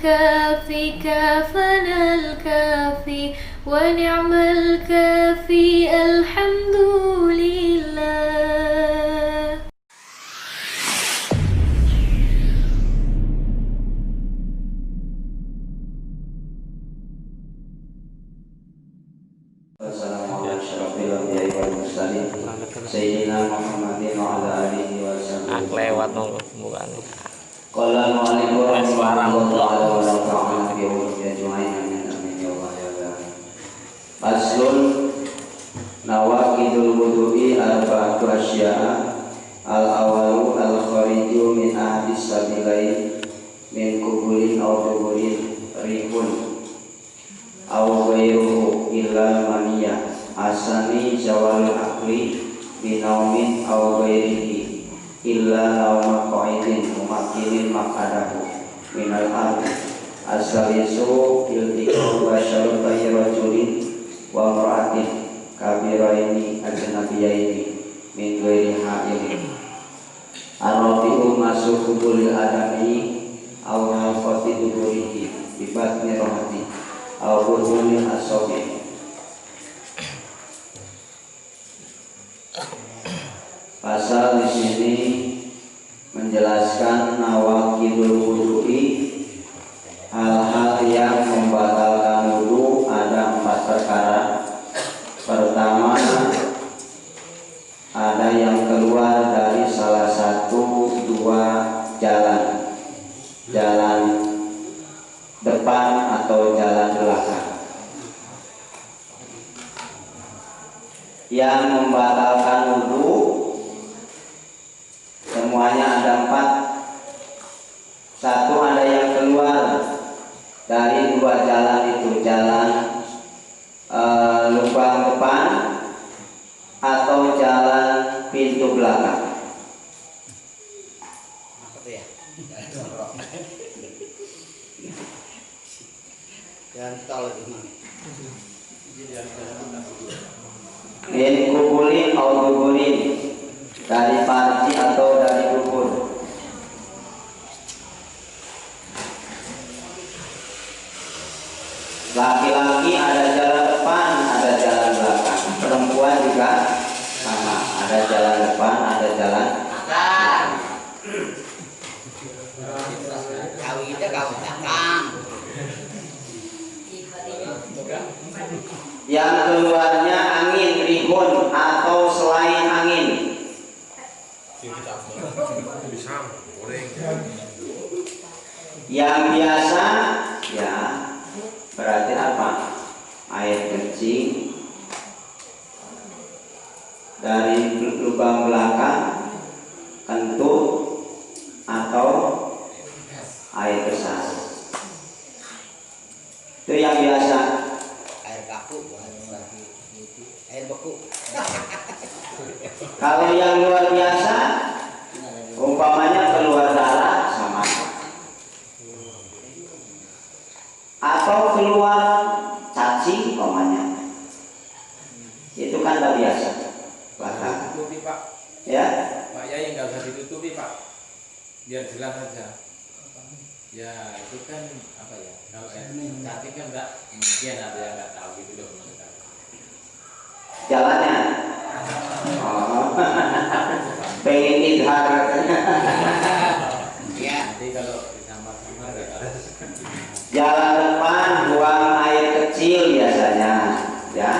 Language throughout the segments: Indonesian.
الكافي كافنا الكافي ونعم الكافي الحمد لله. Sayyidina Muhammadin wa ala alihi wa sallam. Lewat nunggu bukan. Qala al-mu'allif rahimahullah ta'ala wa ta'ala fi ulumil ajma'in amin ya Allah ya Allah. Faslun nawaqidul wudu'i arba'atu asya'a. Al-awalu al-khariju min ahadis sabilain min kubulin aw duburin rihun aw ghairuhu illa maniyah asani jawal akli binaumin aw ghairihi illa nauma qaidin mumakkinin maqadahu minal ardi asalisu iltiqu wa syartai rajulin wa mar'atin kabiraini ajnabiyaini min ghairi ha'ilin arabi'u masuk kubul adami aw hafati duburihi bibatni rohati aw buduni asobi. Pasal di sini menjelaskan nawaqidul wudu'i, hal-hal yang membatalkan wudu ada 4 perkara. Pertama, ada yang keluar dari salah satu 2 jalan, jalan depan atau jalan belakang. Yang membatalkan wudu semuanya ada 4. Satu, ada yang keluar dari 2 jalan itu, jalan lubang depan atau jalan pintu belakang. Min kubulin atau duburin, dari parci atau dari dubur. Laki-laki ada jalan depan, ada jalan belakang. Perempuan juga sama, ada jalan depan, ada jalan belakang. Yang keluarnya angin rihun atau selain angin. Yang biasa ya berarti apa? Air kencing dari lubang belakang, kentut atau air besar. Itu yang biasa. Air kaku, air beku. Kalau yang luar biasa, umpamanya keluar darah sama, atau keluar cacing umpamanya, itu kan tak biasa. Bahkan, ditutupi Pak. ya. Pak Yai nggak usah ditutupi Pak, biar jelas saja. Ya itu kan apa ya? Kalau cacing kan enggak, mungkin ada yang nggak tahu gitu loh. Jalannya. Oh, pengen idhar. Ya. Nanti kalau disama-sama Jalan depan buang air kecil biasanya, ya.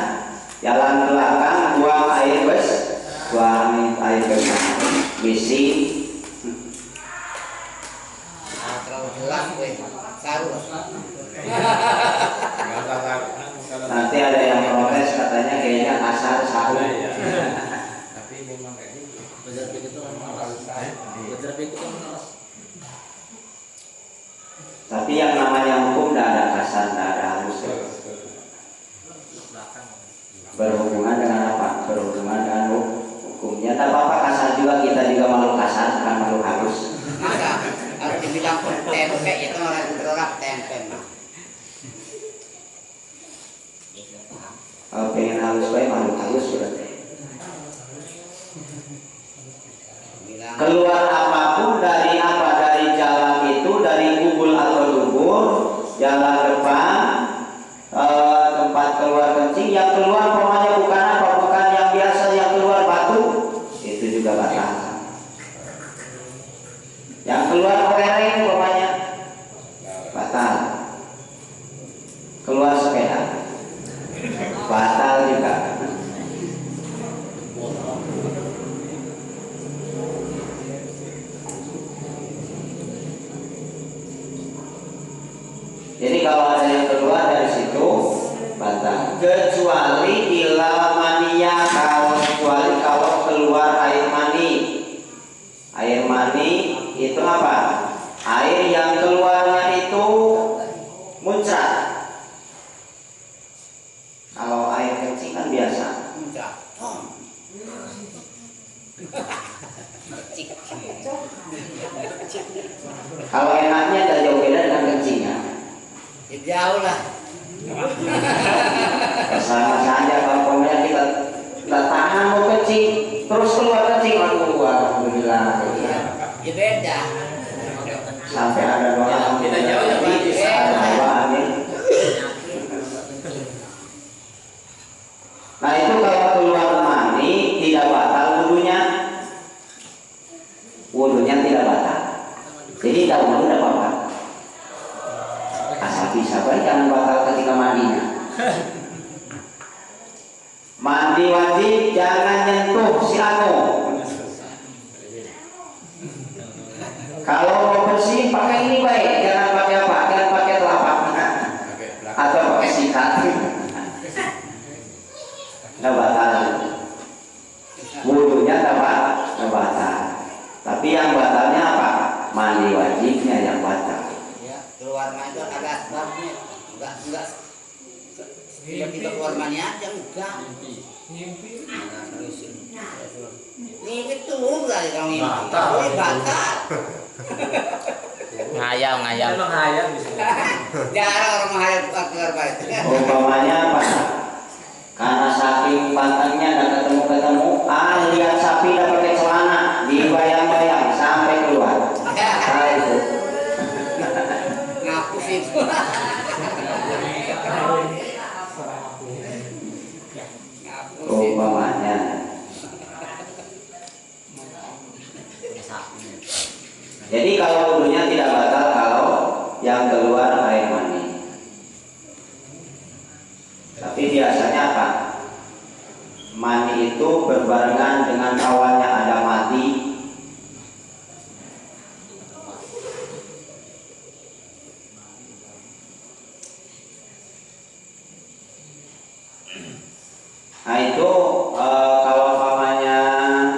Jalan belakang buang air besar, bisi. Terlalu jelas gue, saru. Nanti ada yang protes katanya kayaknya kasar saru. Tapi memang kayak gitu. Bener begitu memang harus. Bener begitu memang. Tapi yang namanya hukum tidak ada kasar, tidak ada halus. Berhubungan dengan apa? Berhubungan dengan hukumnya. Tidak apa-apa kasar juga, kita juga malu kasar, bukan malu halus. Masa harus dibilang tempe itu orang berorang tempe. Kalau pengen halus baik malu halus berarti. Keluar apapun dari apa, dari jalan itu, dari kubul atau dubur, keluar kencing, yang keluar pokoknya bukan apa, bukan yang biasa yang keluar batu, itu juga batal. Yang keluar kelereng pokoknya batal. Keluar sepeda batal juga. Jadi kalau ada yang keluar dari situ batal, kecuali ilamania, kecuali kalau keluar air mani. Air mani itu apa? Air yang keluarnya itu muncrat. Kalau air kencing kan biasa Muncrat. Kalau enaknya tak jauh beda dengan kencingnya. Ya, jauh lah. Sama saja kalau pokoknya kita tahan mau kencing, terus keluar kencing, aduh alhamdulillah. Ya beda. Sampai ada doa Kita jauh ya, Pak. ada doa amin. Nah itu kalau keluar mani tidak batal wudunya. Wudunya tidak batal. Jadi tidak wudu tidak apa-apa. Asal bisa baik, jangan batal ketika mandinya. Mandi wajib jangan nyentuh si anu. Kalau mau bersih pakai ini baik, jangan pakai apa? Jangan pakai telapak atau pakai sikat. Tidak batal. Wudunya tidak batal. Tapi yang batalnya apa? Mandi wajibnya yang batal. Ya, keluar mani itu agak sebabnya. Enggak. Tiba-tiba keluar mani aja enggak. Ini turun dari kamu ini. Batal. Ngayal. Emang hayal bisa. Jarang orang menghayal keluar balik. Umpamanya apa? Karena saking pantangnya dan ketemu, lihat sapi udah pakai celana, dibayang-bayang sampai keluar. Nah, itu. Ngapus itu. Umpamanya. Jadi kalau wudunya tidak batal kalau yang keluar air mani. Tapi biasanya apa? Mani itu berbarengan dengan awalnya ada mati. Nah itu kalau namanya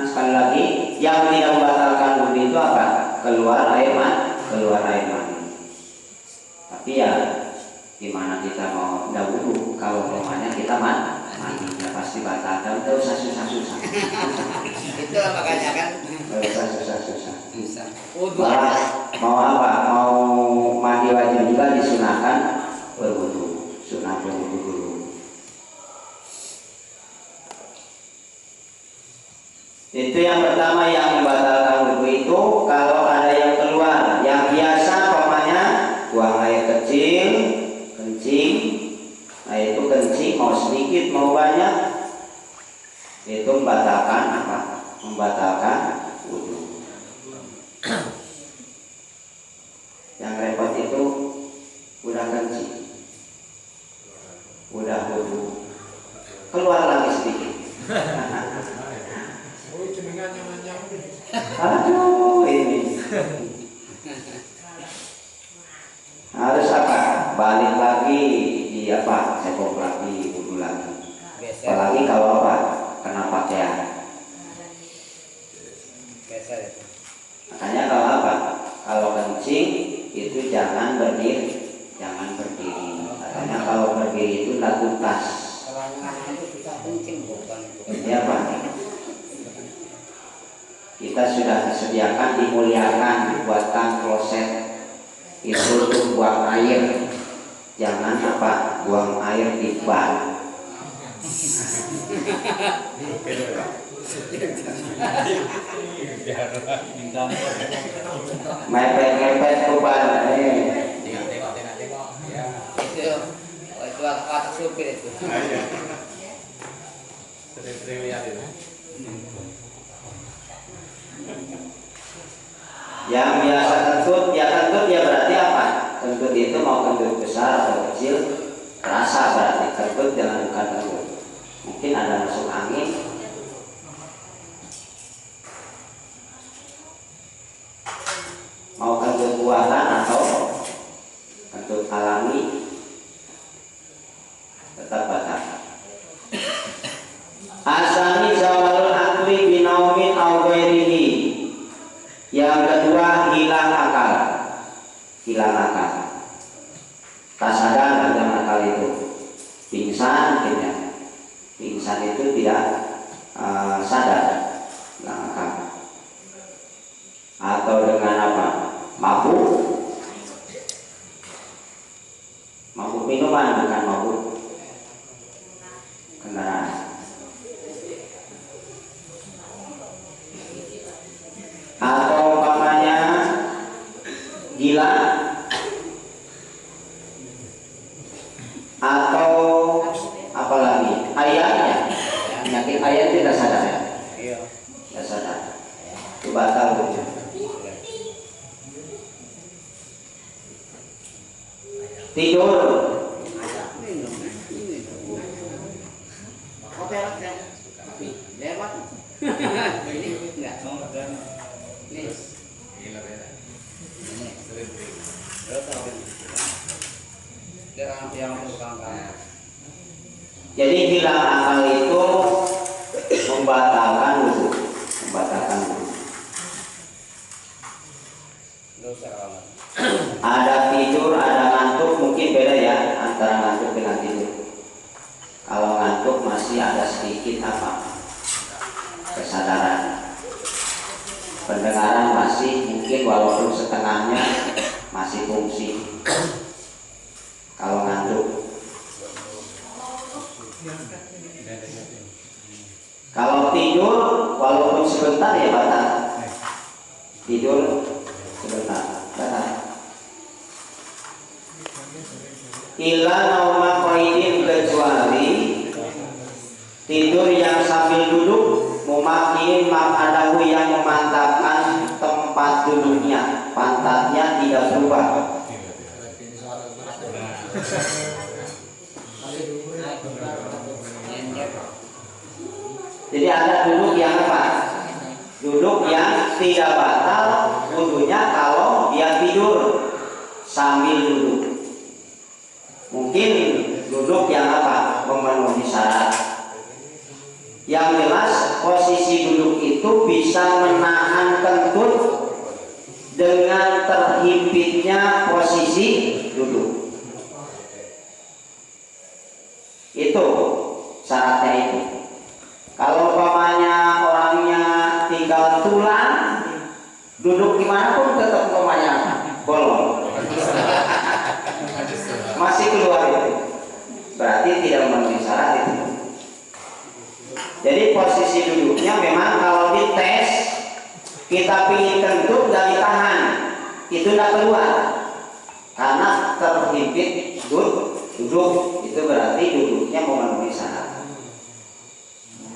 sekali lagi yang tidak membatalkan wudu itu apa? Keluar air mani. Tapi ya gimana kita mau wudu kalau namanya kita mandi ya pasti batal. Dan tidak usah susah. Itulah makanya kan. Tidak usah susah. Wudu Malah mau apa? Mau mandi wajib juga disunahkan berwudu. Sunah berwudu dulu. Itu yang pertama yang membatalkan wudu itu kalau ada yang keluar yang biasa pokoknya buang air kecil, kencing. Nah itu kencing mau sedikit mau banyak itu membatalkan apa? Membatalkan wudu. Yang repot itu udah kencing, udah wudu, keluar lagi sedikit. Aduh ini harus apa? Balik lagi di apa? Sekop lagi, wudu lagi. Apalagi kalau apa? Kena pakaian. Makanya kalau apa? Kalau kencing itu jangan berdiri. Makanya kalau berdiri itu tak tuntas. Kalau itu susah kencing bukan. Ini apa? Kita sudah disediakan, dimuliakan, dibuatkan kloset itu untuk buang air. Jangan apa? Buang air di ban. Mepet ke ban. Tengok. Ya. Itu watak supir itu. Iya. Sering-sering lihat itu. Yang biasa kentut ya berarti apa? Kentut itu mau kentut besar atau kecil, terasa berarti kentut jangan bukan kentut. Mungkin ada masuk angin. Mau kentut buatan atau kentut alami, tetap batal. Asani zawalul akli binaumin au ghairihi. Yang kedua hilang akal. Hilang akal. Tak sadar dalam akal itu. Pingsan akhirnya. Pingsan itu tidak sadar. Hilang akal. Atau dengan apa? Mabuk. Mabuk minuman bukan mabuk kendaraan. Atau umpamanya gila, atau apalagi ayatnya, penyakit ayat tidak sadar ya? Iya. Tidak sadar. Itu batal tuh. Tidur. Oke, lewat. Ini enggak. Ini. Gila beda. Sering-sering. Yang tukang. Jadi hilang akal itu membatalkan wudu, membatalkan wudu. Dosa amat. Ada tidur, ada ngantuk, mungkin beda ya antara ngantuk dengan tidur. Kalau ngantuk masih ada sedikit apa? Kesadaran. Pendengaran masih mungkin walaupun setengahnya masih fungsi. Kalau ngantuk. Kalau tidur walaupun sebentar ya batal. Tidur sebentar batal. Illa nauma qaidin, kecuali tidur yang sambil duduk, mumakin makadahu yang memantapkan tempat duduknya, pantatnya tidak berubah. Jadi ada duduk yang apa? Duduk yang tidak batal wudunya kalau dia tidur sambil duduk. Mungkin duduk yang apa? Memenuhi syarat. Yang jelas posisi duduk itu bisa menahan kentut dengan terhimpitnya posisi duduk. Itu syaratnya itu. Kalau umpamanya orangnya tinggal tulang, duduk dimanapun tetap umpamanya bolong. Masih keluar itu. Berarti tidak memenuhi syarat itu. Jadi posisi duduknya memang kalau dites kita pilih kentut dan ditahan, itu tidak keluar karena terhimpit duduk. Itu berarti duduknya memenuhi syarat.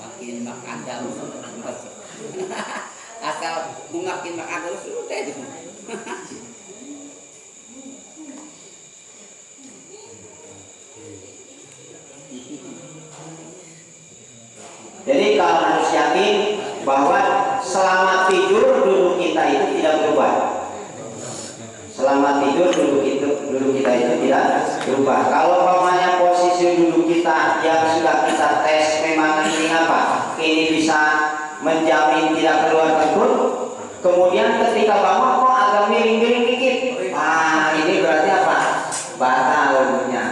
Makin makan terus. Asal makin makan terus sudah itu. Jadi kalau harus yakin bahwa selama tidur duduk kita itu tidak berubah. Selama tidur duduk kita itu tidak berubah. Kalau umpamanya posisi duduk kita yang sudah kita tes memang ini apa? Ini bisa menjamin tidak keluar kentut. Kemudian ketika bangun kok agak miring-miring dikit. Ini berarti apa? Batal wudunya.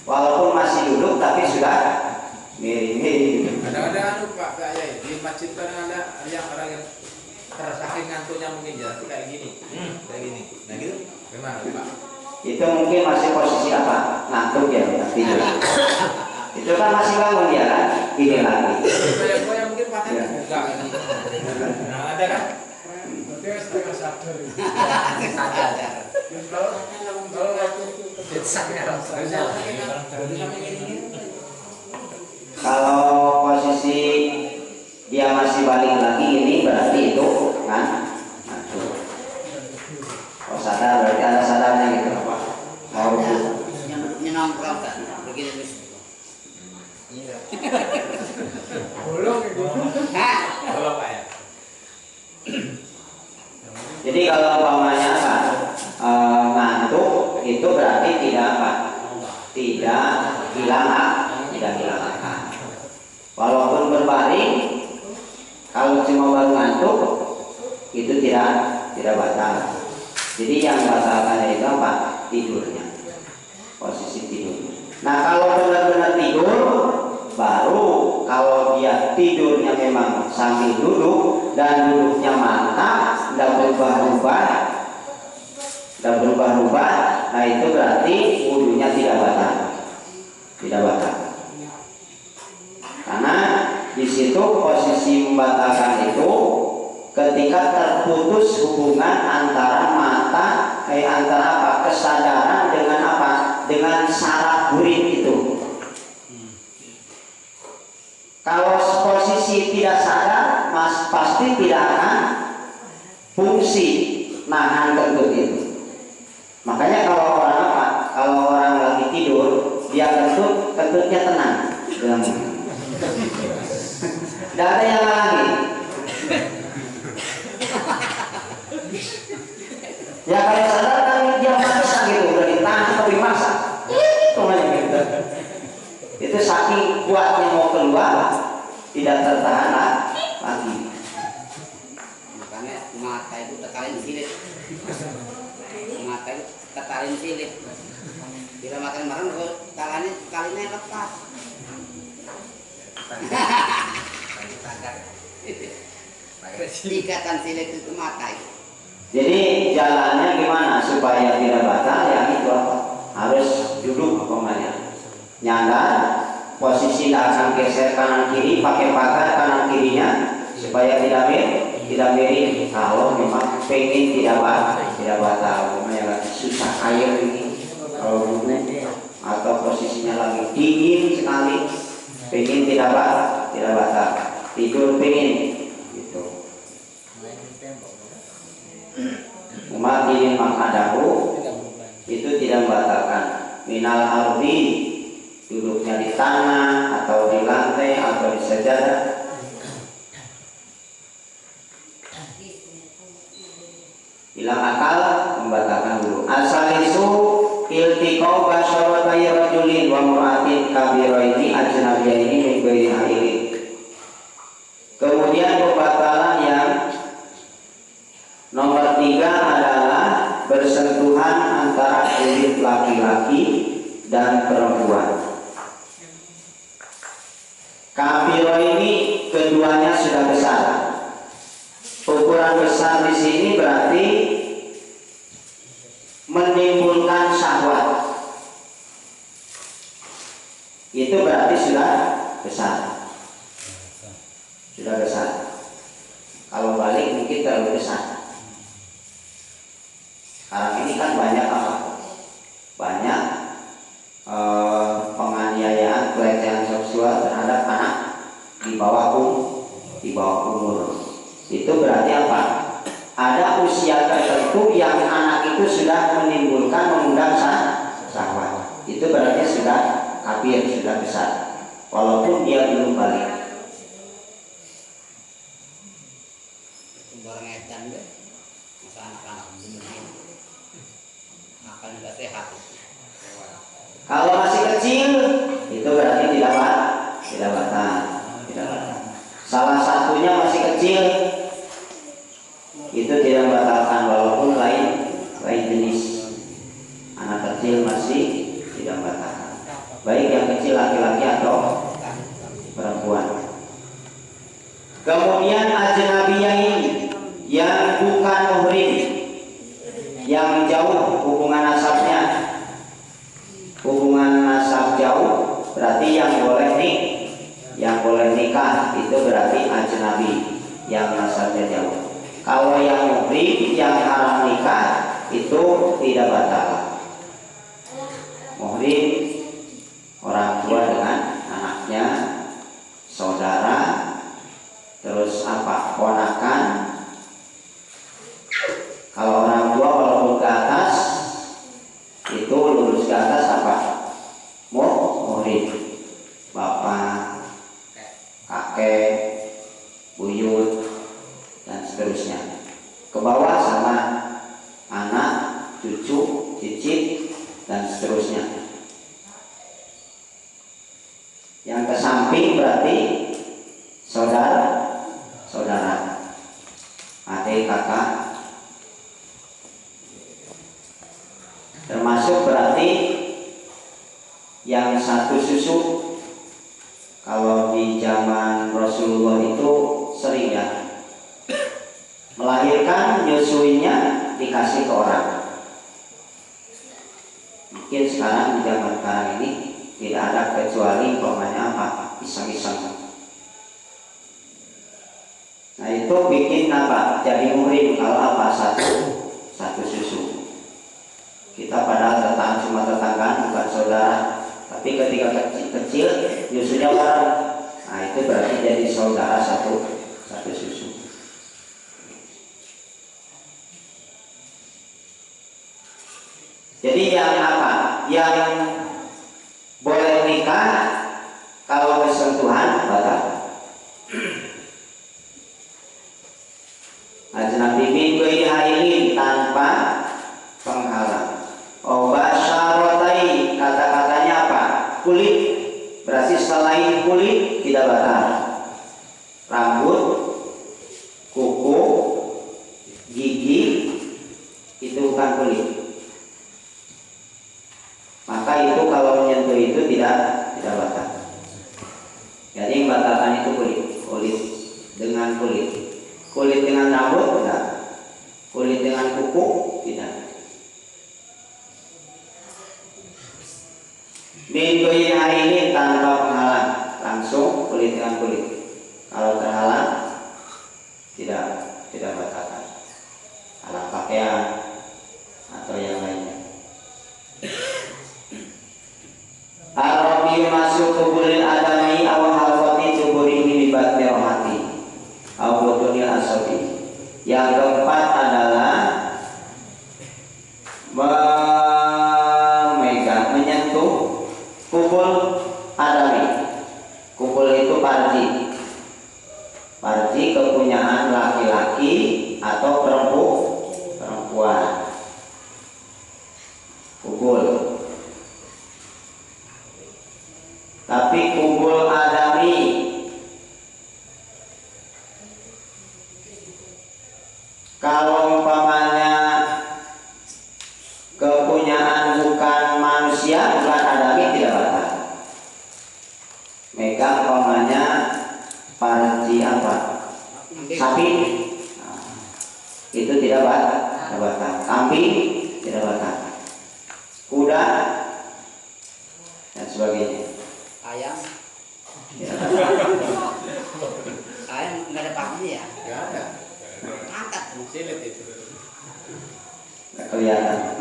Walaupun masih duduk tapi sudah miring-miring. Kadang-kadang Pak Yai, di masjid kadang ada yang orang yang saking ngantuknya mungkin jadi kayak gini. Kayak gini. Nah gitu. Gimana Pak? Itu mungkin masih posisi apa? Ngantuk ya, tidur. Itu kan masih bangun ya kan? Ini lagi. Goyang-goyang mungkin patah buka. Nah ada kan? Berarti setengah sadar. Sadar. Kalau posisi dia masih balik lagi ini berarti itu kan ngantuk. Oh sadar berarti ada sadarnya gitu apa? Mau nongkrong kan begitu terus. Belum Pak ya. Jadi kalau umpamanya apa ngantuk itu berarti tidak apa? Tidak hilang akal. Walaupun berbaring, kalau cuma baru ngantuk itu tidak batal. Jadi yang batalkan itu apa? Tidurnya, posisi tidur. Nah kalau benar-benar tidur, baru kalau dia tidurnya memang sambil duduk dan duduknya mantap, tidak berubah-ubah, nah itu berarti wudunya tidak batal. Karena di situ posisi membatalkan itu ketika terputus hubungan antara antara apa? Kesadaran dengan apa? Dengan saraf gurit itu. Kalau posisi tidak sadar, pasti tidak akan fungsi nahan kentut itu. Makanya kalau orang apa? Kalau orang lagi tidur, dia kentutnya tenang. Tidak ada yang lagi. Ya kalau sadar kan dia maksa gitu, udah ditahan tapi maksa. Itu aja gitu. Itu saking kuatnya mau keluar, tidak tertahan lagi. Makanya mata itu tekarin silit. Mata itu tekarin silit. Bila makan bareng kalinya lepas. Ikatan silit itu mata itu. Jadi jalannya gimana supaya tidak batal? Ya itu apa? Harus duduk umpamanya, nyandar, posisi tidak akan geser kanan kiri, pakai pagar kanan kirinya supaya tidak miring. Kalau memang pengen tidak batal, umpamanya lagi susah air ini, kalau duduk atau posisinya lagi dingin sekali, pengen tidak batal, tidur pengen gitu. Umat ini makadahu itu tidak membatalkan. Minal ardi, duduknya di tanah atau di lantai atau di sajadah. Hilang akal membatalkan dulu. Asalisu iltiqau basyaratai rajulin wa mur'atin kabiraini ajnabiyaini min ghairi hailin. Kemudian pembatalan yang nomor 3 adalah bersentuhan antara kulit laki-laki dan perempuan. Kabiro ini keduanya sudah besar. Ukuran besar di sini berarti menimbulkan syahwat. Itu berarti sudah besar. Kalau balik mungkin terlalu besar. Sekarang ini kan banyak apa? Banyak penganiayaan, pelecehan seksual terhadap anak di bawah umur. Itu berarti apa? Ada usia tertentu yang anak itu sudah mengundang syahwat. Itu berarti sudah kafir, sudah besar. Walaupun dia belum balik. Barang edan deh. Masa anak-anak begini. Akan nggak sehat. Kalau masih kecil itu berarti tidak batal. Salah satunya masih kecil itu tidak membatalkan walaupun lain jenis. Anak kecil masih tidak membatalkan. Baik yang kecil laki-laki atau perempuan. Kemudian ajnabiyain yang bukan muhrim, yang jauh hubungan nasab jauh berarti yang boleh nikah itu berarti ajnabi yang nasabnya jauh. Kalau yang muhrim yang haram nikah itu tidak batal. Muhrim orang tua dengan anaknya, saudara, terus apa, ponakan. Kalau orang tua walaupun ke atas itu lurus ke atas apa, muhrim, bapak, kakek, buyut, dan seterusnya. Ke bawah sama anak, cucu, cicit, dan seterusnya. Yang ke samping berarti saudara, adik, kakak. Termasuk berarti yang satu susu. Kalau di zaman Rasulullah itu sering ya, melahirkan, nyusuinya dikasih ke orang. Mungkin sekarang di zaman sekarang ini tidak ada kecuali umpamanya apa, pisang-pisang. Nah itu bikin apa, jadi muhrim kalau apa, satu susu. Kita padahal tetangga, cuma tetangga, bukan saudara, tapi ketika kecil nyusunya orang, nah itu berarti jadi saudara satu susu. Jadi yang apa, yang boleh nikah kalau bersentuhan batal. Ajnabi min ghairi hailin, tanpa penghalang. Obat syarotai, kata-katanya apa? Kulit, berarti selain kulit tidak batal. Rambut, kuku, gigi, itu bukan kulit. Maka itu kalau menyentuh itu tidak batal. Jadi yang batalkan itu kulit dengan kulit dengan rambut tidak, kulit dengan kuku tidak. Bintuin hari ini tanpa penghalang, langsung kulit dengan kulit. Kalau terhalang tidak batalkan. Halang pakaian atau yang lainnya. Arabi masuk kubulil adami aw halqati kuburihi bi batni rahmati aw butuni asabi. Yang keempat adalah menyentuh kubul adami. Kubul itu parji kepunyaan laki-laki atau perempuan. Kubul. Tapi kubul adami kalau umpamanya kepunyaan bukan manusia, bukan adami, tidak batal. Megang umpamanya parji apa? Sapi, nah, itu tidak batal. Kambing tidak batal. Kuda dan sebagainya. Ayam. Ya. Ayam nggak ada paginya ya? Nggak ada. Angkat. Silet itu. Nggak kelihatan.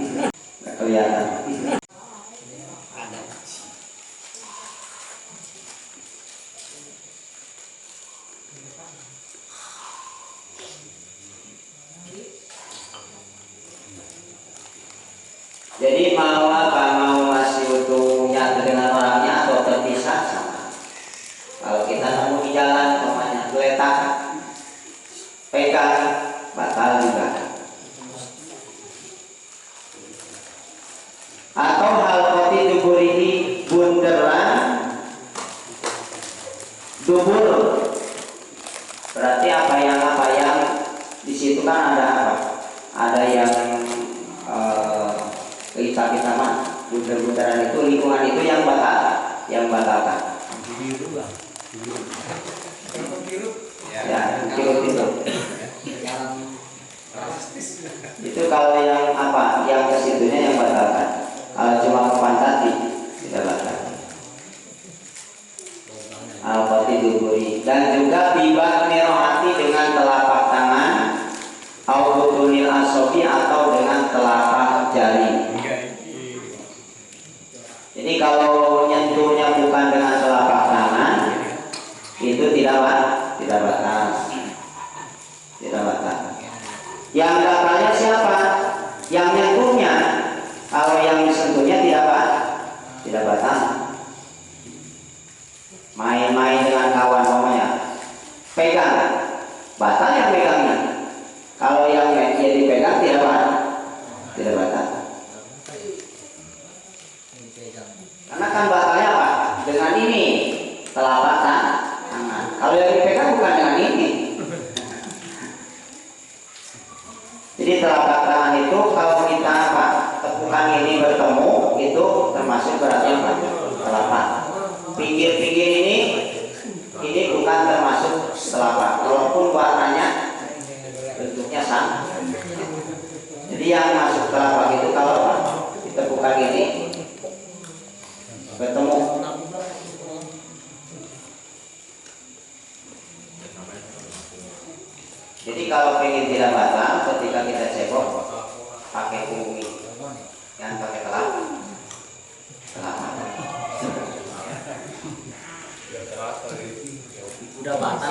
Ada. Jadi mau apa, mau masih utuh nyatu dengan orangnya atau terpisah sama. Kalau kita nemu di jalan, namanya geletak, pegang, batal juga. Atau hal roti duburihi, bunderan dubur. Berarti apa yang di situ kan ada apa? Ada yang kita bundar-bundaran itu, lingkungan itu yang batalkan. Ya, biru itu. Itu kalau yang apa, yang kesitunya yang batalkan. Kalau cuma ke pantat tidak batal. Al-Qati duburi. Dan juga bibat mirohati dengan telapak tangan. Al-Butunil asobi atau dengan telapak jari. Jadi kalau nyentuhnya bukan dengan telapak tangan itu tidak batal. Tidak batal. Yang batalnya siapa? Yang nyentuhnya. Kalau yang disentuhnya tidak batal. Main-main dengan kawan namanya. Pegang. Batal yang pegangnya. Kalau yang dipegang tidak batal. Karena kan batalnya apa? Dengan ini telapak tangan. Kalau yang dipegang bukan dengan ini. Jadi telapak tangan itu kalau kita tepukan ini bertemu itu termasuk berarti apa? Telapak. Pinggir-pinggir ini bukan termasuk telapak. Walaupun warnanya bentuknya sama. Jadi yang masuk telapak itu kalau ditepukan ini bertemu. Jadi kalau pengen tidak batal ketika kita cebok pakai bumi, jangan pakai telapak. Udah batal.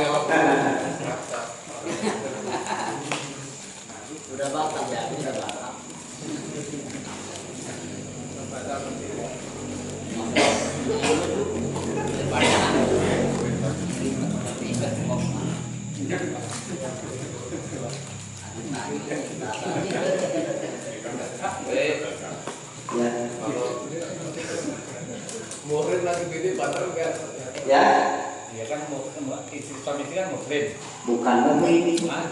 Udah batal ya, udah batal. Muhrim lagi gini batal kan? Ya. Ya kan suami istri kan muslim. Bukan muhrim. Bukan.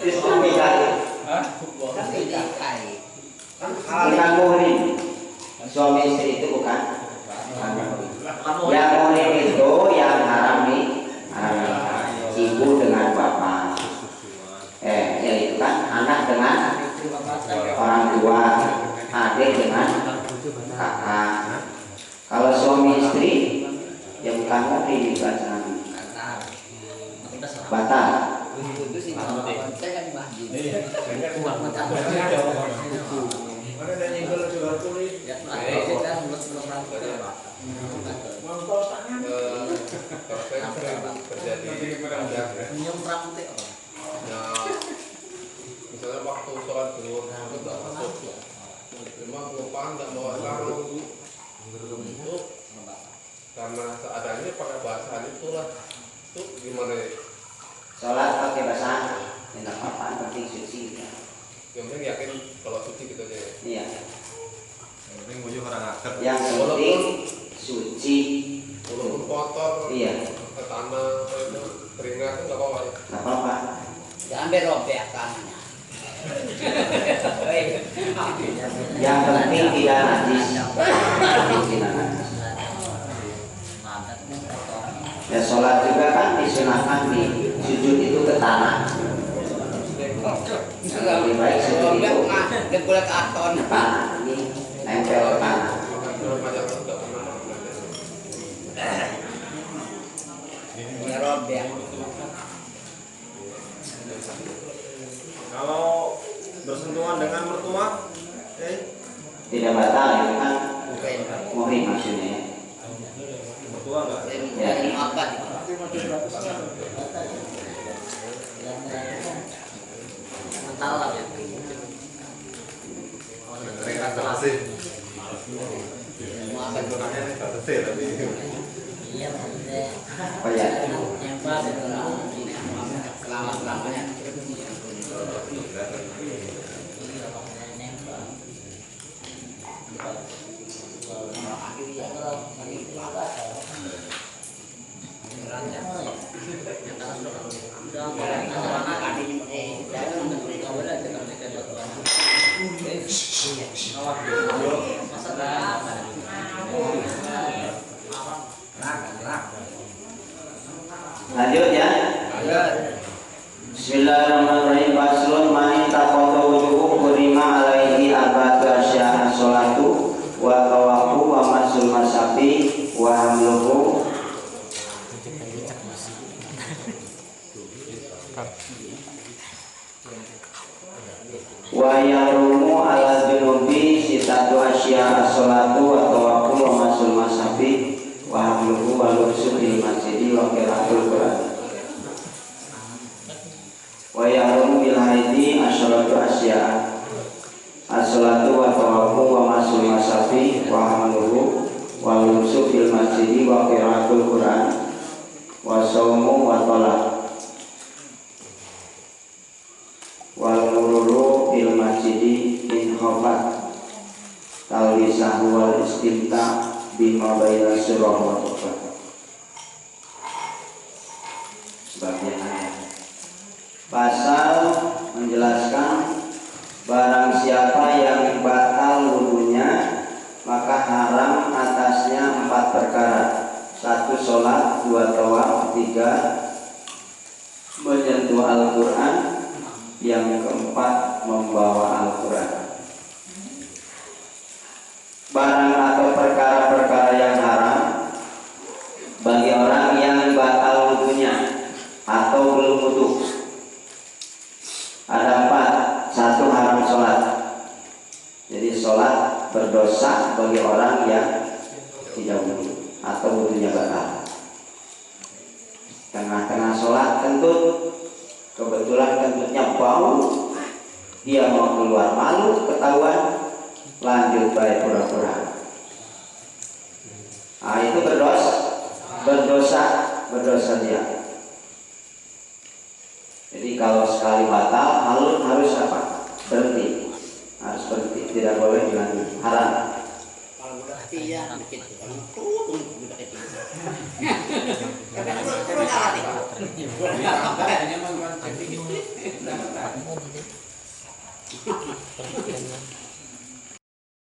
Istri nikahi. Hah? Bukan muhrim. Suami istri itu bukan. Yang muhrim itu yang haram ibu dengan bapak. Yaitu kan anak dengan orang tua, adik dengan kakak. Kalau suami istri yang bukan muhrim juga batal. Misalnya waktu sholat zuhur itu tak masuk, cuma kelupaan tak bawa sarung itu karena seadanya pakai bahasan itulah itu gimana ya? Sholat pakai bahasa tidak apa-apa, penting suci. Yang penting yakin kalau suci gitu aja ya. Iya. Yang penting musuh orang akar. Yang penting suci. Walaupun kotor, Iya. ke tanah itu keringat itu nggak apa-apa. Nggak apa-apa. Jangan berobek tangannya. Yang penting tidak najis. Tidak najis. Ya sholat juga kan disunahkan di sujud itu ke tanah. Lebih baik sujud itu Dia boleh ke aton. ke tanah. Ini nempel ke tanah. Berobek. Kalau bersentuhan dengan mertua, Tidak batal itu kan muhrim maksudnya ya. mertua enggak? Ya. Abad. Mental ya. Iya, Oh ya. selama-lamanya. Lanjut ya. Bismillahirrahmanirrahim. Faslun man taqadda wujuhu qurima alaihi arba'atu asya'a sholatu wa tawafu wa masul masafi wa hamluhu. as-salatu wa tawafu wa masul masabi wa hamluhu wa lubsu bil masjidi wa qiraatul Qur'an. Wa yahrumu bil haidi as-salatu asya. As-salatu wa tawafu wa masul masabi wa hamluhu wa lubsu bil masjidi wa qiraatul Qur'an wa saumu wa talaq. Wal mururu bil masjidi min khafat talisahu wal istimta bima baina surah wa tobat. Sebagian ayat. Pasal menjelaskan barang siapa yang batal wudunya maka haram atasnya 4 perkara. 1 sholat, 2 tawaf, 3 menyentuh Al-Quran, yang keempat membawa Al-Quran. Barang atau perkara-perkara yang haram bagi orang yang batal wudunya atau belum wudu ada 4. 1 haram sholat. Jadi sholat berdosa bagi orang yang tidak wudu atau wudunya batal. Tengah-tengah sholat kentut, kebetulan kentutnya bau, dia mau keluar malu ketahuan, lanjut baik pura-pura. Nah, itu berdosa dia. Jadi kalau sekali batal harus apa? Berhenti, harus berhenti, tidak boleh dilanjut, haram. Kalau udah hati ya dikit, udah hati. Hanya memang